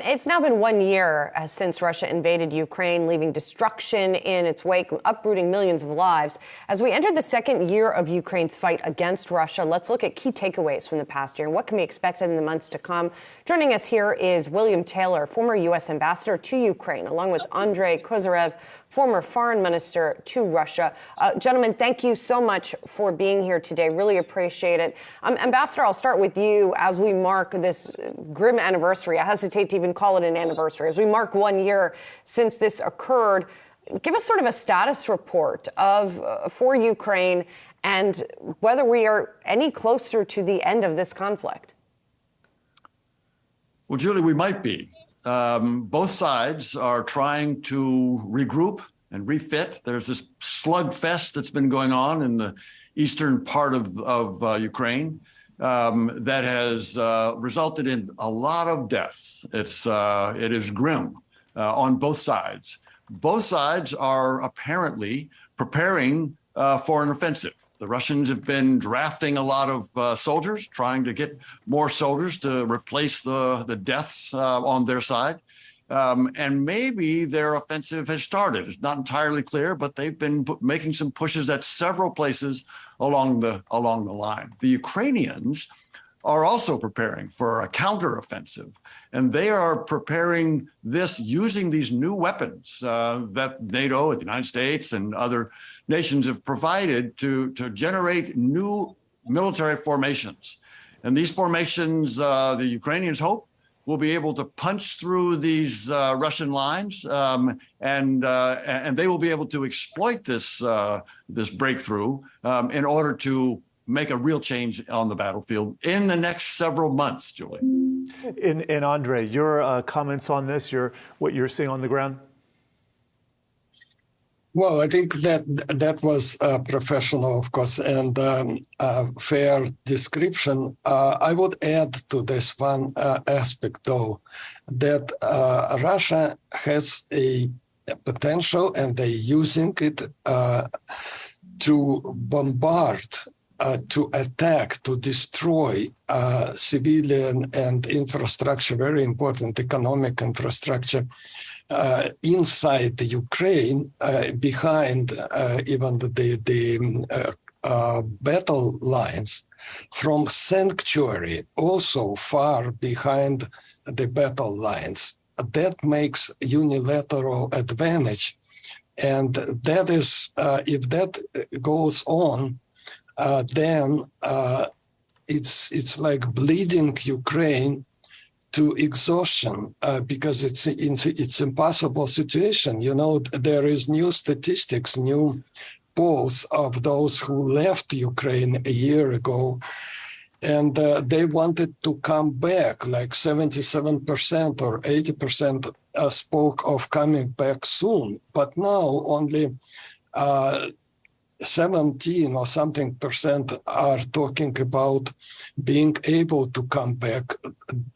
It's now been 1 year since Russia invaded Ukraine, leaving destruction in its wake, uprooting millions of lives. As we enter the second year of Ukraine's fight against Russia, let's look at key takeaways from the past year and what can be expected in the months to come. Joining us here is William Taylor, former U.S. ambassador to Ukraine, along with Andrei Kozyrev, former foreign minister to Russia. Gentlemen, thank you so much for being here today. Really appreciate it. Ambassador, I'll start with you as we mark this grim anniversary. I hesitate to even call it an anniversary. As we mark 1 year since this occurred, give us sort of a status report for Ukraine and whether we are any closer to the end of this conflict. Well, Julie, we might be. Both sides are trying to regroup and refit. There's this slugfest that's been going on in the eastern part of Ukraine that has resulted in a lot of deaths. It is grim on both sides. Both sides are apparently preparing for an offensive. The Russians have been drafting a lot of soldiers, trying to get more soldiers to replace the deaths on their side. And maybe their offensive has started. It's not entirely clear, but they've been making some pushes at several places along the line. The Ukrainians are also preparing for a counteroffensive, and they are preparing this using these new weapons that NATO, the United States, and other nations have provided to generate new military formations. And these formations, the Ukrainians hope, will be able to punch through these Russian lines, and they will be able to exploit this breakthrough in order to make a real change on the battlefield in the next several months, Julie. And Andrei, your comments on this, what you're seeing on the ground? Well, I think that was professional, of course, and a fair description. I would add to this one aspect, though, that Russia has a potential, and they're using it to bombard, to attack, to destroy civilian and infrastructure, very important economic infrastructure, inside the Ukraine, behind even the battle lines, from sanctuary, also far behind the battle lines. That makes unilateral advantage. And that is, if that goes on, then it's like bleeding Ukraine to exhaustion, because it's impossible situation. You know, there is new statistics, new polls of those who left Ukraine a year ago, and they wanted to come back, like 77% or 80% spoke of coming back soon. But now only 17 or something percent are talking about being able to come back.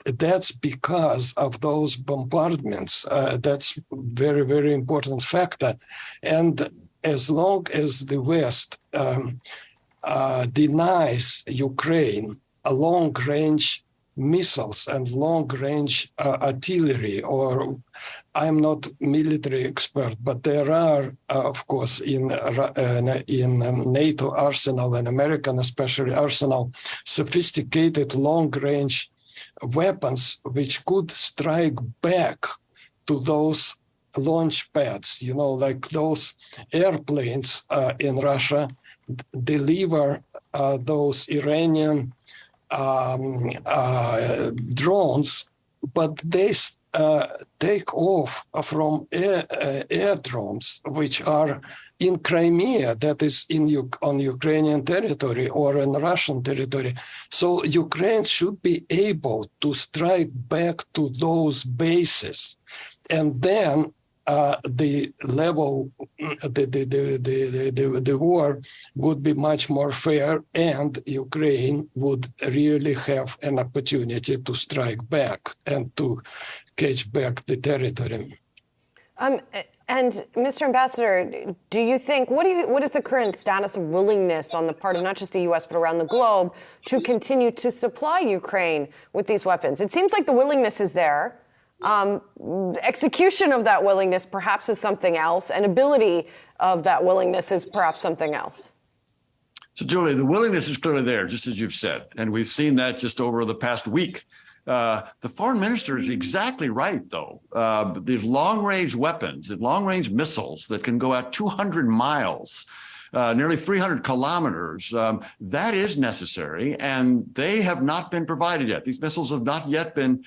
That's because of those bombardments. That's very, very important factor. And as long as the West denies Ukraine a long-range missiles and long-range artillery, or I'm not military expert, but there are, of course, in NATO arsenal and American especially arsenal, sophisticated long-range weapons which could strike back to those launch pads, you know, like those airplanes in Russia deliver those Iranian drones, but they take off from airdromes, which are in Crimea, that is on Ukrainian territory or in Russian territory. So Ukraine should be able to strike back to those bases, and then the level, the war would be much more fair, and Ukraine would really have an opportunity to strike back and to catch back the territory. And Mr. Ambassador, do you think, what is the current status of willingness on the part of not just the U.S. but around the globe to continue to supply Ukraine with these weapons? It seems like the willingness is there. Execution of that willingness perhaps is something else, and ability of that willingness is perhaps something else. So, Julie, the willingness is clearly there, just as you've said, and we've seen that just over the past week. The foreign minister is exactly right, though. These long-range weapons and long-range missiles that can go out 200 miles, nearly 300 kilometers, that is necessary, and they have not been provided yet. These missiles have not yet been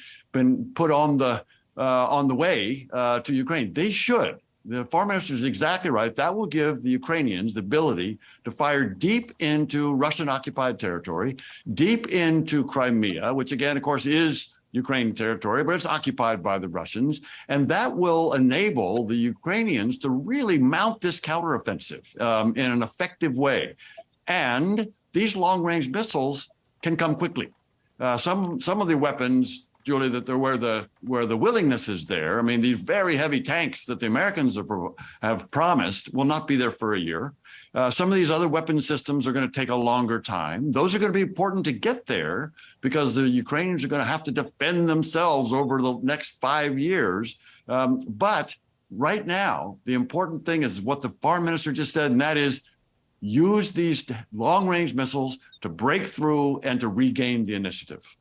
put on the way to Ukraine. They should. The foreign minister is exactly right. That will give the Ukrainians the ability to fire deep into Russian-occupied territory, deep into Crimea, which again, of course, is Ukrainian territory, but it's occupied by the Russians. And that will enable the Ukrainians to really mount this counteroffensive in an effective way. And these long-range missiles can come quickly. Some of the weapons, Julie, that where the willingness is there. I mean, these very heavy tanks that the Americans have promised will not be there for a year. Some of these other weapon systems are going to take a longer time. Those are going to be important to get there because the Ukrainians are going to have to defend themselves over the next 5 years. But right now, the important thing is what the foreign minister just said, and that is use these long-range missiles to break through and to regain the initiative.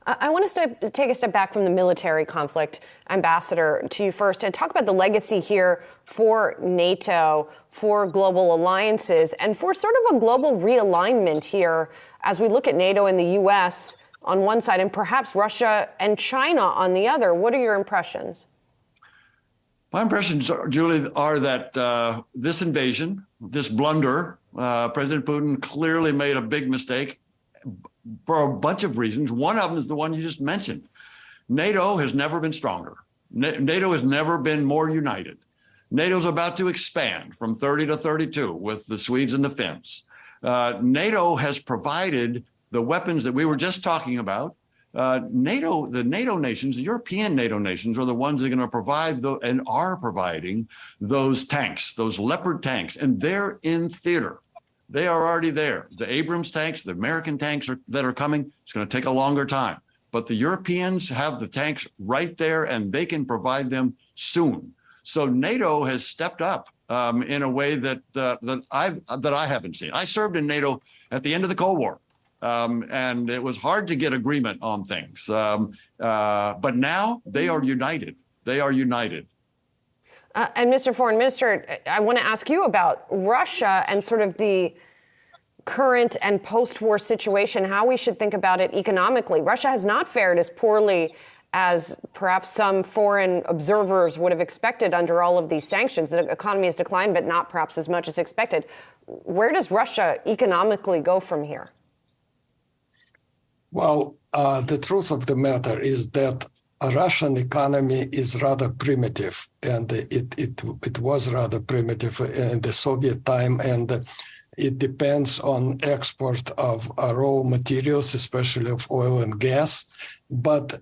I want to take a step back from the military conflict, Ambassador, to you first, and talk about the legacy here for NATO, for global alliances, and for sort of a global realignment here as we look at NATO and the U.S. on one side and perhaps Russia and China on the other. What are your impressions? My impressions, Julie, are that this invasion, this blunder, President Putin clearly made a big mistake for a bunch of reasons. One of them is the one you just mentioned. NATO has never been stronger. NATO has never been more united. NATO's about to expand from 30 to 32 with the Swedes and the Finns. NATO has provided the weapons that we were just talking about. The NATO nations, the European NATO nations, are the ones that are going to provide and are providing those tanks, those Leopard tanks, and they're in theater. They are already there. The Abrams tanks, the American tanks that are coming, it's going to take a longer time. But the Europeans have the tanks right there, and they can provide them soon. So NATO has stepped up in a way that I haven't seen. I served in NATO at the end of the Cold War, and it was hard to get agreement on things. But now they are united. They are united. And Mr. Foreign Minister, I want to ask you about Russia and sort of the current and post-war situation, how we should think about it economically. Russia has not fared as poorly as perhaps some foreign observers would have expected under all of these sanctions. The economy has declined, but not perhaps as much as expected. Where does Russia economically go from here? Well, the truth of the matter is that a Russian economy is rather primitive, and it was rather primitive in the Soviet time, and it depends on export of raw materials, especially of oil and gas. But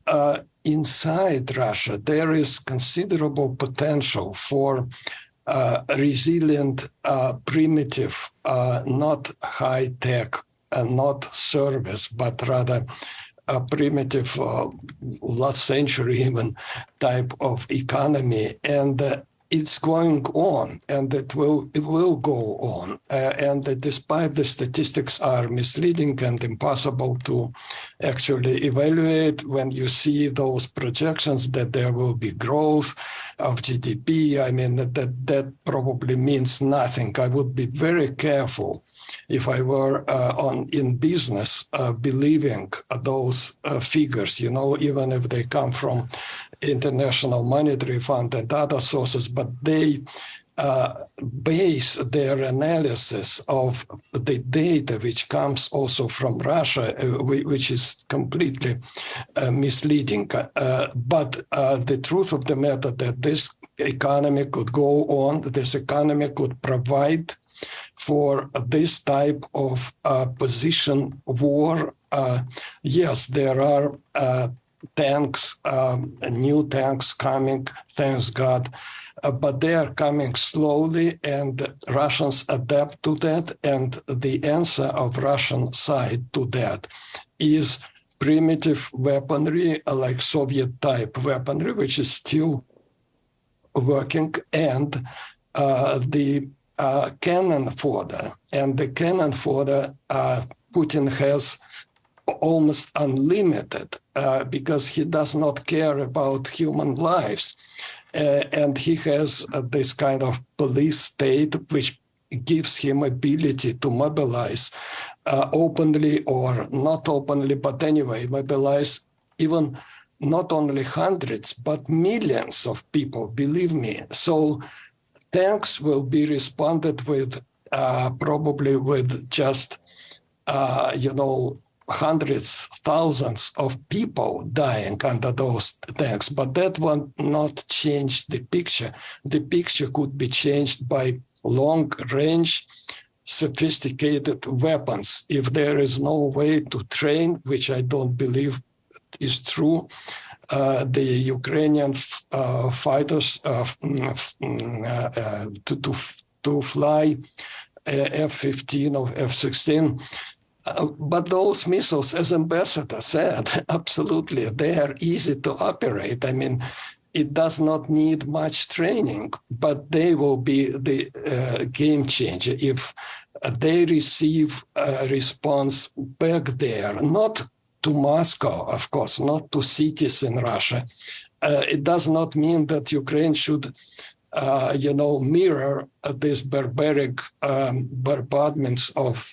inside Russia, there is considerable potential for resilient, primitive, not high-tech, not service, but rather a primitive last century even type of economy, and it's going on, and it will go on. And despite the statistics are misleading and impossible to actually evaluate, when you see those projections that there will be growth of GDP, I mean, that probably means nothing. I would be very careful if I were in business believing those figures, even if they come from International Monetary Fund and other sources, but they base their analysis of the data which comes also from Russia, which is completely misleading. But the truth of the matter that this economy could go on, this economy could provide for this type of position war. Yes, there are tanks, new tanks coming, thanks God, but they are coming slowly, and Russians adapt to that. And the answer of Russian side to that is primitive weaponry, like Soviet-type weaponry, which is still working, and the cannon fodder. And the cannon fodder Putin has almost unlimited because he does not care about human lives. And he has this kind of police state which gives him ability to mobilize openly or not openly, but anyway, mobilize even not only hundreds, but millions of people, believe me. So tanks will be responded with probably with just, hundreds, thousands of people dying under those tanks. But that will not change the picture. The picture could be changed by long-range, sophisticated weapons. If there is no way to train, which I don't believe is true, the Ukrainian fighters to fly F-15 or F-16. But those missiles, as Ambassador said, absolutely, they are easy to operate. I mean, it does not need much training, but they will be the game changer if they receive a response back there, not to Moscow, of course, not to cities in Russia. It does not mean that Ukraine should, mirror these barbaric bombardments of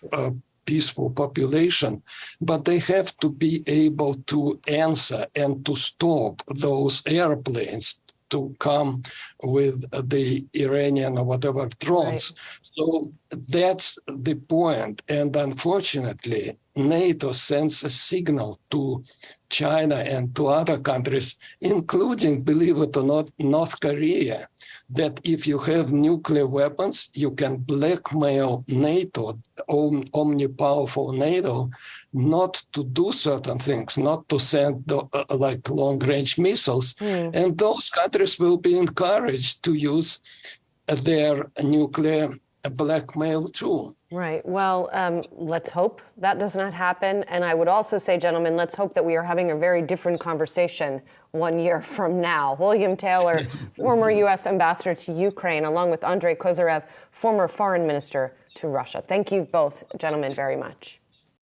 peaceful population, but they have to be able to answer and to stop those airplanes to come with the Iranian or whatever drones. Right. So that's the point. And unfortunately, NATO sends a signal to China and to other countries, including, believe it or not, North Korea, that if you have nuclear weapons, you can blackmail NATO, omnipowerful NATO, not to do certain things, not to send like long-range missiles. And those countries will be encouraged to use their nuclear blackmail too. Right. Well, let's hope that does not happen. And I would also say, gentlemen, let's hope that we are having a very different conversation 1 year from now. William Taylor, former U.S. ambassador to Ukraine, along with Andrei Kozyrev, former foreign minister to Russia. Thank you both, gentlemen, very much.